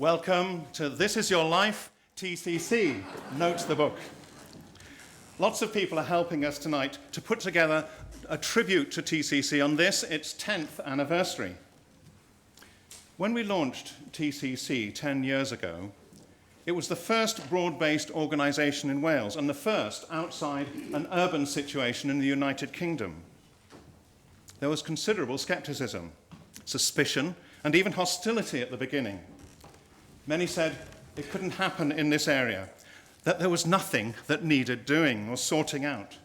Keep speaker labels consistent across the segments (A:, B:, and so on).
A: Welcome to This Is Your Life, TCC, notes the book. Lots of people are helping us tonight to put together a tribute to TCC on this, its 10th anniversary. When we launched TCC 10 years ago, it was the first broad-based organisation in Wales and the first outside an urban situation in the United Kingdom. There was considerable scepticism, suspicion, and even hostility at the beginning. Many said it couldn't happen in this area, that there was nothing that needed doing or sorting out.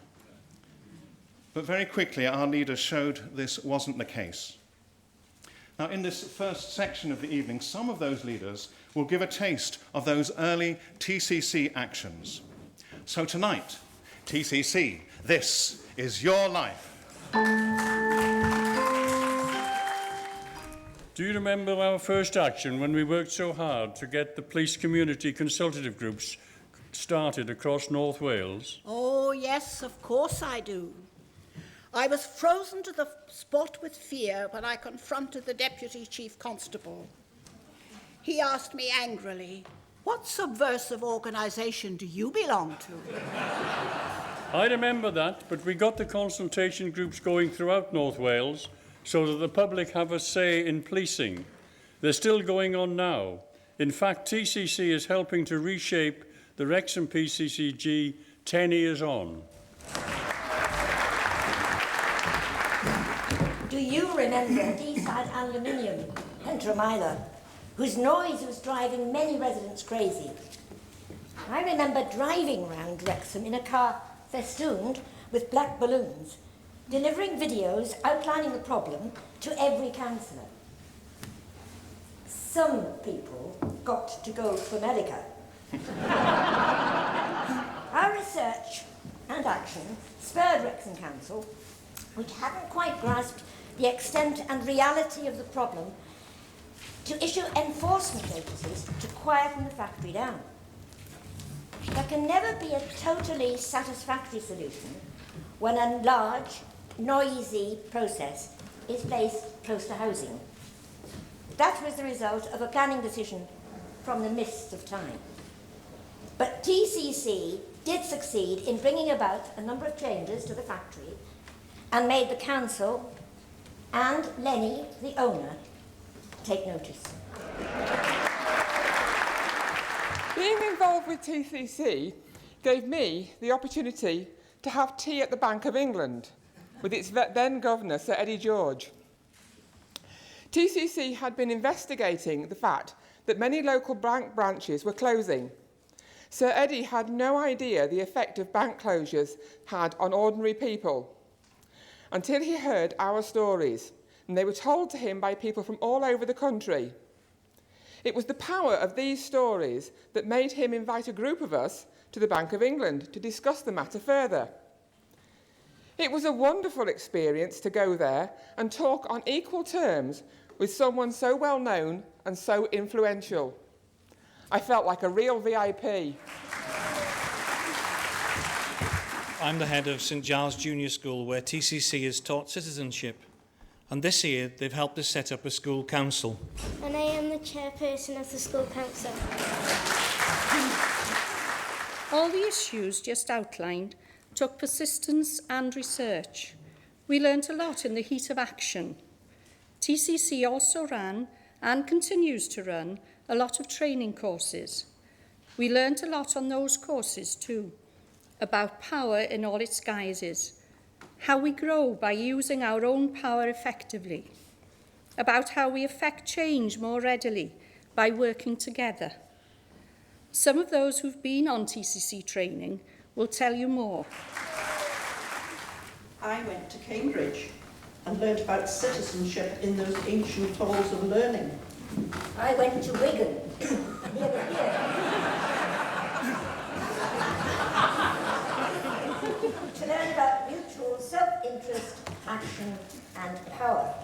A: But very quickly, our leaders showed this wasn't the case. Now, in this first section of the evening, some of those leaders will give a taste of those early TCC actions. So tonight, TCC, this is your life.
B: Do you remember our first action when we worked so hard to get the police community consultative groups started across North Wales?
C: Oh, yes, of course I do. I was frozen to the spot with fear when I confronted the Deputy Chief Constable. He asked me angrily, "What subversive organisation do you belong to?"
B: I remember that, but we got the consultation groups going throughout North Wales so that the public have a say in policing. They're still going on now. In fact, TCC is helping to reshape the Wrexham PCCG 10 years on.
D: Do you remember Deeside Aluminium in Dromila, whose noise was driving many residents crazy? I remember driving round Wrexham in a car festooned with black balloons, delivering videos outlining the problem to every councillor. Some people got to go to America. Our research and action spurred Wrexham Council, which hadn't quite grasped the extent and reality of the problem, to issue enforcement notices to quieten the factory down. There can never be a totally satisfactory solution when a large, noisy process is placed close to housing. That was the result of a planning decision from the mists of time. But TCC did succeed in bringing about a number of changes to the factory and made the council and Lenny, the owner, take notice.
E: Being involved with TCC gave me the opportunity to have tea at the Bank of England with its then governor, Sir Eddie George. TCC had been investigating the fact that many local bank branches were closing. Sir Eddie had no idea the effect of bank closures had on ordinary people until he heard our stories, and they were told to him by people from all over the country. It was the power of these stories that made him invite a group of us to the Bank of England to discuss the matter further. It was a wonderful experience to go there and talk on equal terms with someone so well known and so influential. I felt like a real VIP.
F: I'm the head of St Giles Junior School, where TCC has taught citizenship. And this year, they've helped us set up a school council.
G: And I am the chairperson of the school council.
H: All the issues just outlined took persistence and research. We learnt a lot in the heat of action. TCC also ran, and continues to run, a lot of training courses. We learnt a lot on those courses too, about power in all its guises, how we grow by using our own power effectively, about how we affect change more readily by working together. Some of those who've been on TCC training will tell you more.
I: I went to Cambridge and learned about citizenship in those ancient halls of learning.
D: I went to Wigan, near here, to learn about mutual self-interest, action and power.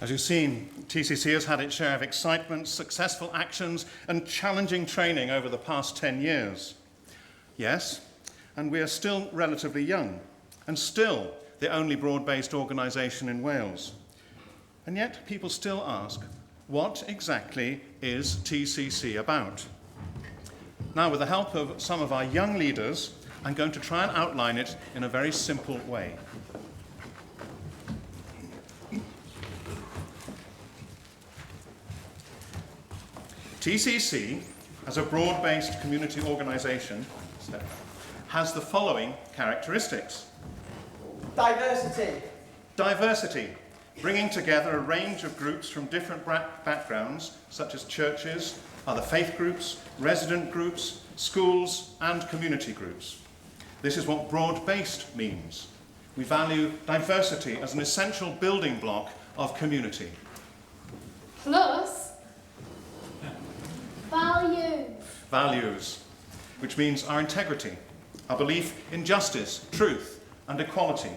A: As you've seen, TCC has had its share of excitement, successful actions, and challenging training over the past 10 years. Yes, and we are still relatively young, and still the only broad-based organisation in Wales. And yet people still ask, what exactly is TCC about? Now, with the help of some of our young leaders, I'm going to try and outline it in a very simple way. TCC, as a broad-based community organisation, has the following characteristics.
E: Diversity.
A: Diversity, bringing together a range of groups from different backgrounds, such as churches, other faith groups, resident groups, schools, and community groups. This is what broad-based means. We value diversity as an essential building block of community.
G: Plus, values.
A: Values, which means our integrity, our belief in justice, truth, and equality.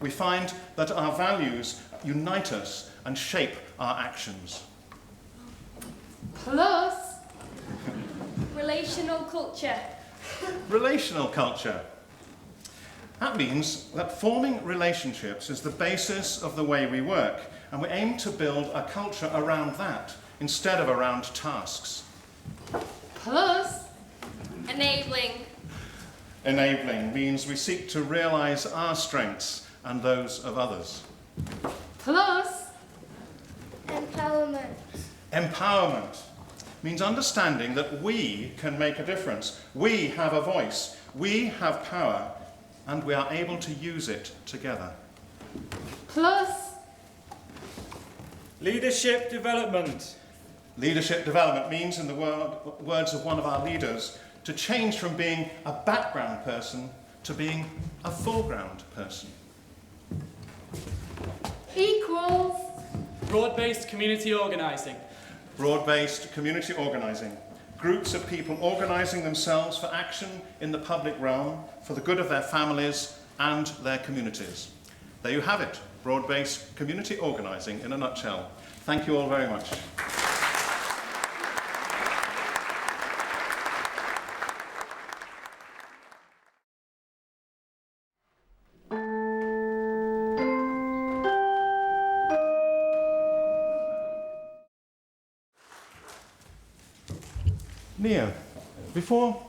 A: We find that our values unite us and shape our actions.
G: Plus, relational culture.
A: Relational culture. That means that forming relationships is the basis of the way we work, and we aim to build a culture around that instead of around tasks.
G: Plus, enabling.
A: Enabling means we seek to realise our strengths and those of others.
G: Plus,
H: empowerment.
A: Empowerment means understanding that we can make a difference. We have a voice, we have power, and we are able to use it together.
G: Plus,
F: Leadership development.
A: Leadership development means, in the words of one of our leaders, to change from being a background person to being a foreground person.
G: equals.
J: Broad-based community organising.
A: Broad-based community organising. Groups of people organising themselves for action in the public realm for the good of their families and their communities. There you have it, broad-based community organising in a nutshell. Thank you all very much. Nia, before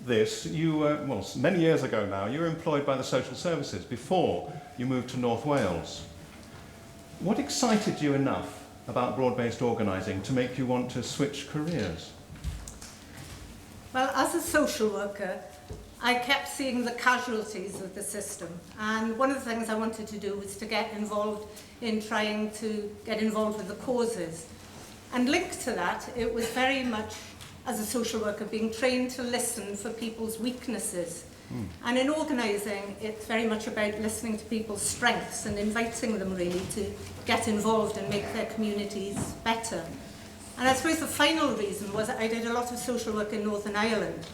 A: this, you were, well, many years ago now, you were employed by the social services before you moved to North Wales. What excited you enough about broad-based organising to make you want to switch careers?
K: Well, as a social worker, I kept seeing the casualties of the system. And one of the things I wanted to do was to get involved in trying to get involved with the causes. And linked to that, it was very much, as a social worker, being trained to listen for people's weaknesses. And in organising, it's very much about listening to people's strengths and inviting them really to get involved and make their communities better. And I suppose the final reason was that I did a lot of social work in Northern Ireland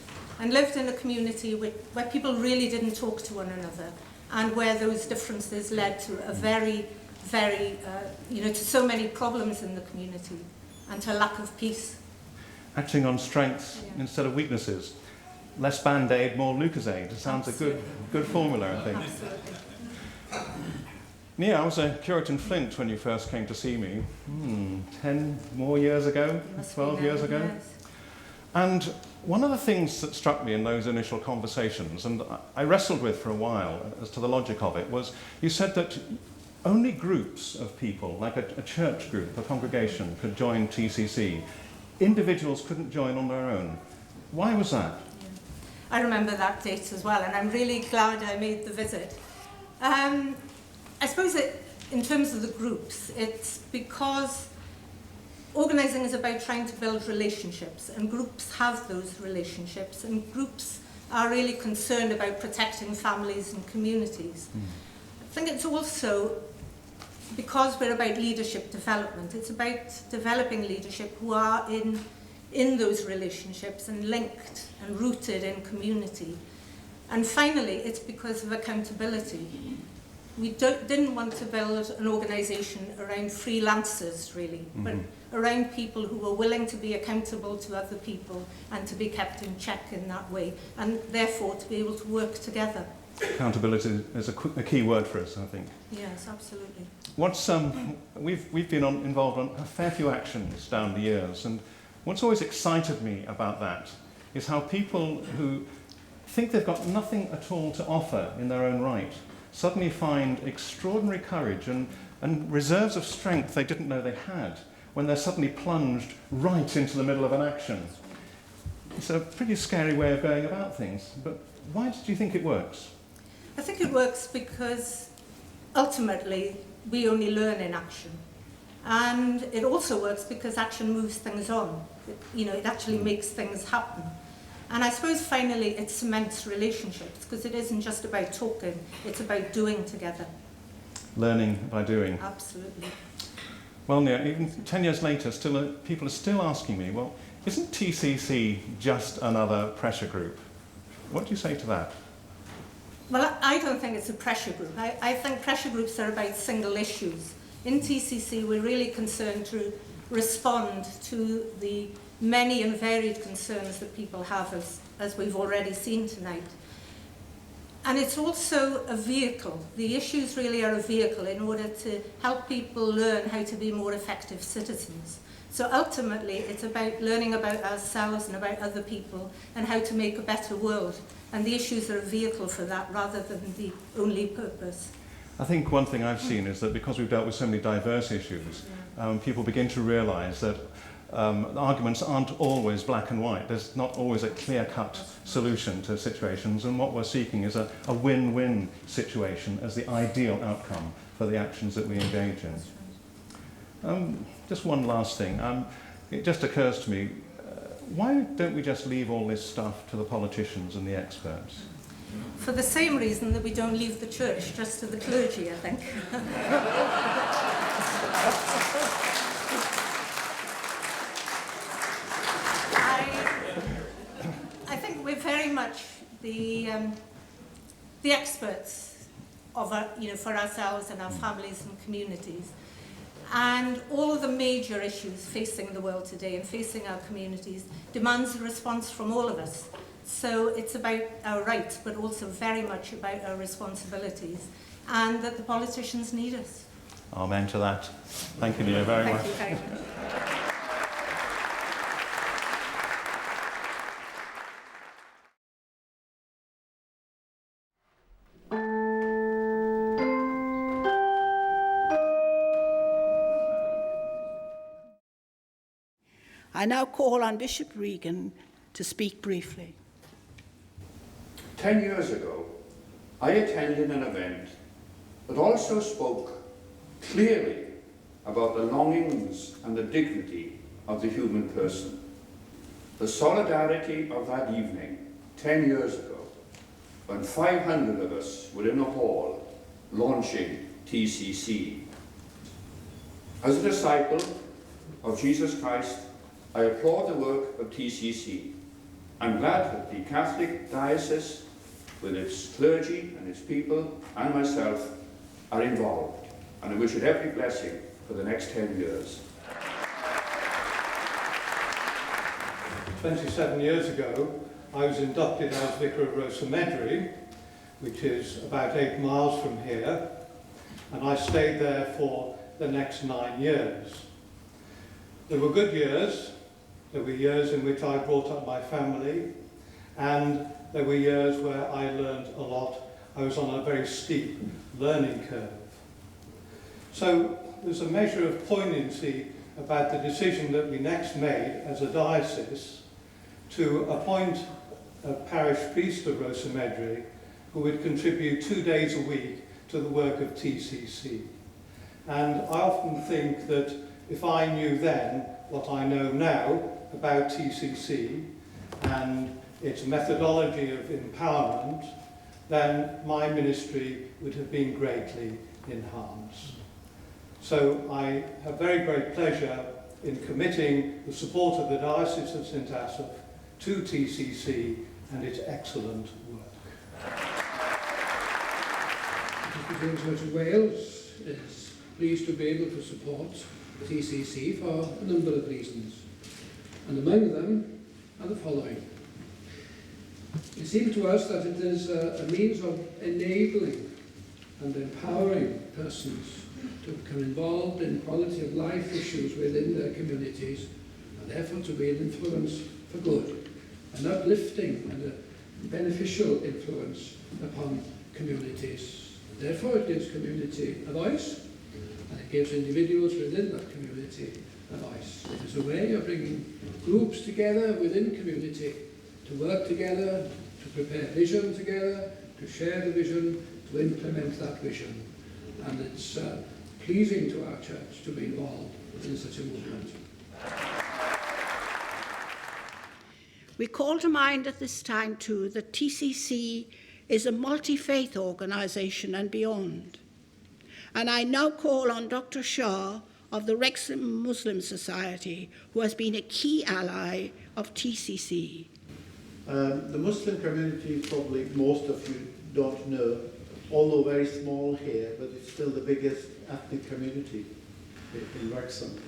K: and lived in a community where people really didn't talk to one another, and where those differences led to a very, to so many problems in the community and to a lack of peace.
A: Acting on strengths instead of weaknesses. Less Band-Aid, more Lucozade. It sounds a good formula, I think.
K: Absolutely.
A: Nia, I was a curate in Flint when you first came to see me. 10 more years ago, 12 years ago.
K: Yes.
A: And one of the things that struck me in those initial conversations, and I wrestled with for a while as to the logic of it, was you said that only groups of people, like a church group, a congregation, could join TCC. Individuals couldn't join on their own. Why was that?
K: I remember that date as well, and I'm really glad I made the visit. I suppose in terms of the groups, it's because organising is about trying to build relationships, and groups have those relationships, and groups are really concerned about protecting families and communities. I think it's also because we're about leadership development. It's about developing leadership who are in those relationships and linked and rooted in community. And finally, it's because of accountability. we didn't want to build an organisation around freelancers, really, but around people who were willing to be accountable to other people and to be kept in check in that way, and therefore to be able to work together.
A: Accountability is a key word for us, I think.
K: Yes, absolutely.
A: What's we've been involved on a fair few actions down the years, and what's always excited me about that is how people who think they've got nothing at all to offer in their own right suddenly find extraordinary courage and reserves of strength they didn't know they had when they're suddenly plunged right into the middle of an action. It's a pretty scary way of going about things, but why do you think it works?
K: I think it works because ultimately we only learn in action. And it also works because action moves things on. It actually makes things happen. And I suppose finally it cements relationships, because it isn't just about talking, it's about doing together.
A: Learning by doing.
K: Absolutely.
A: Well, Nia, even 10 years later, people are still asking me, well, isn't TCC just another pressure group? What do you say to that?
K: Well, I don't think it's a pressure group. I think pressure groups are about single issues. In TCC, we're really concerned to respond to the many and varied concerns that people have, as we've already seen tonight. And it's also a vehicle. The issues really are a vehicle in order to help people learn how to be more effective citizens. So ultimately, it's about learning about ourselves and about other people and how to make a better world. And the issues are a vehicle for that rather than the only purpose.
A: I think one thing I've seen is that because we've dealt with so many diverse issues, people begin to realise that arguments aren't always black and white. There's not always a clear-cut solution to situations, and what we're seeking is a win-win situation as the ideal outcome for the actions that we engage in. Just one last thing. It just occurs to me, why don't we just leave all this stuff to the politicians and the experts?
K: For the same reason that we don't leave the church, just to the clergy, I think. I think we're very much the experts of for ourselves and our families and communities. And all of the major issues facing the world today and facing our communities demands a response from all of us. So it's about our rights, but also very much about our responsibilities, and that the politicians need us.
A: Amen to that. Thank you, Nia, very much.
K: Thank you very much.
C: I now call on Bishop Regan to speak briefly.
L: 10 years ago, I attended an event that also spoke clearly about the longings and the dignity of the human person. The solidarity of that evening, 10 years ago, when 500 of us were in a hall launching TCC. As a disciple of Jesus Christ, I applaud the work of TCC. I'm glad that the Catholic Diocese, with its clergy and its people and myself, are involved, and I wish it every blessing for the next 10 years.
M: 27 years ago, I was inducted as Vicar of Rosamedry, which is about 8 miles from here, and I stayed there for the next 9 years. There were good years. There were years in which I brought up my family, and there were years where I learned a lot. I was on a very steep learning curve. So there's a measure of poignancy about the decision that we next made as a diocese to appoint a parish priest of Rosamedry who would contribute 2 days a week to the work of TCC. And I often think that if I knew then what I know now about TCC and its methodology of empowerment, then my ministry would have been greatly enhanced. So I have very great pleasure in committing the support of the Diocese of St Asaph to TCC and its excellent work.
N: Representative Wales is pleased to be able to support TCC for a number of reasons, and among them are the following. It seems to us that it is a means of enabling and empowering persons to become involved in quality of life issues within their communities, and therefore to be an influence for good, an uplifting and a beneficial influence upon communities. Therefore it gives community a voice, and it gives individuals within that community a voice. It is a way of bringing groups together within community to work together, to prepare vision together, to share the vision, to implement that vision. And it's pleasing to our church to be involved in such a movement.
C: We call to mind at this time too that TCC is a multi-faith organisation and beyond. And I now call on Dr. Shah of the Wrexham Muslim Society, who has been a key ally of TCC.
O: The Muslim community, probably most of you don't know, although very small here, but it's still the biggest ethnic community in Wrexham.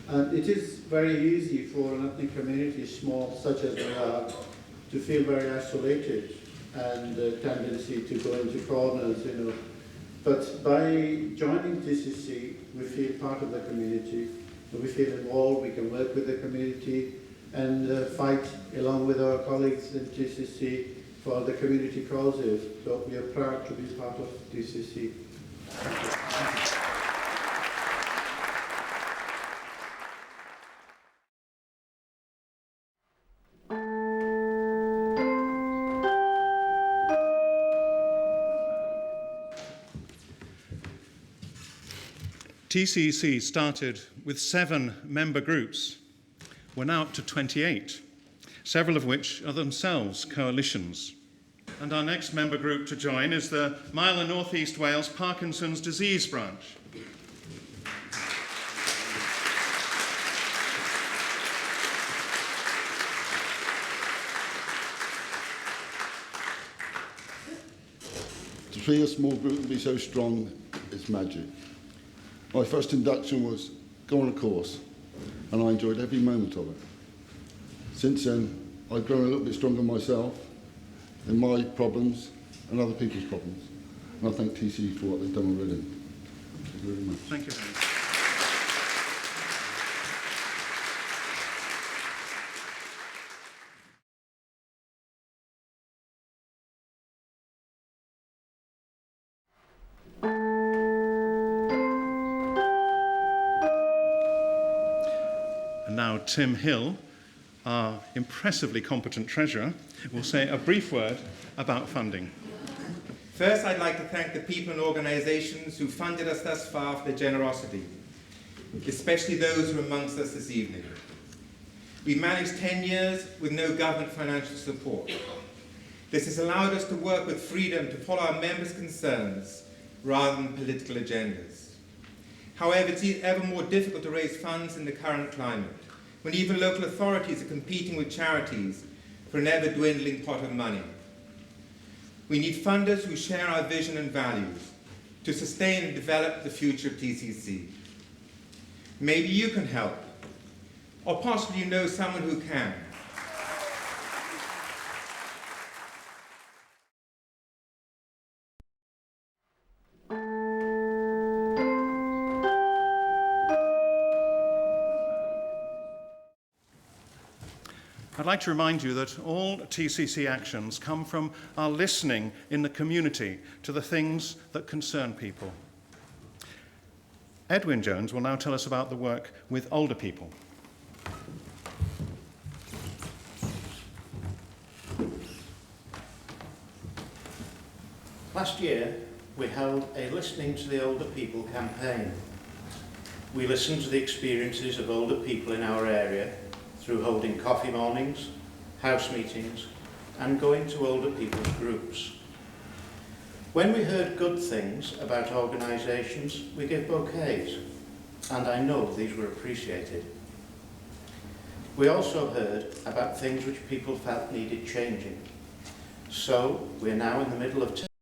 O: And it is very easy for an ethnic community, small such as we are, to feel very isolated and a tendency to go into corners, you know. But by joining TCC, we feel part of the community, we feel involved, we can work with the community and fight along with our colleagues in TCC for the community causes. So we are proud to be part of TCC.
A: TCC started with 7 member groups. We're now up to 28, several of which are themselves coalitions. And our next member group to join is the Mile and North East Wales Parkinson's Disease Branch.
P: To see a small group and be so strong is magic. My first induction was go on a course, and I enjoyed every moment of it. Since then, I've grown a little bit stronger myself in my problems and other people's problems. And I thank TC for what they've done already. Thank you very much.
A: Thank you very much. And now Tim Hill, our impressively competent treasurer, will say a brief word about funding.
Q: First, I'd like to thank the people and organisations who funded us thus far for their generosity, especially those who are amongst us this evening. We managed 10 years with no government financial support. This has allowed us to work with freedom to follow our members' concerns rather than political agendas. However, it's ever more difficult to raise funds in the current climate, when even local authorities are competing with charities for an ever-dwindling pot of money. We need funders who share our vision and values to sustain and develop the future of TCC. Maybe you can help, or possibly you know someone who can.
A: I'd like to remind you that all TCC actions come from our listening in the community to the things that concern people. Edwin Jones will now tell us about the work with older people.
R: Last year, we held a Listening to the Older People campaign. We listened to the experiences of older people in our area through holding coffee mornings, house meetings, and going to older people's groups. When we heard good things about organisations, we gave bouquets, and I know these were appreciated. We also heard about things which people felt needed changing. So, we're now in the middle of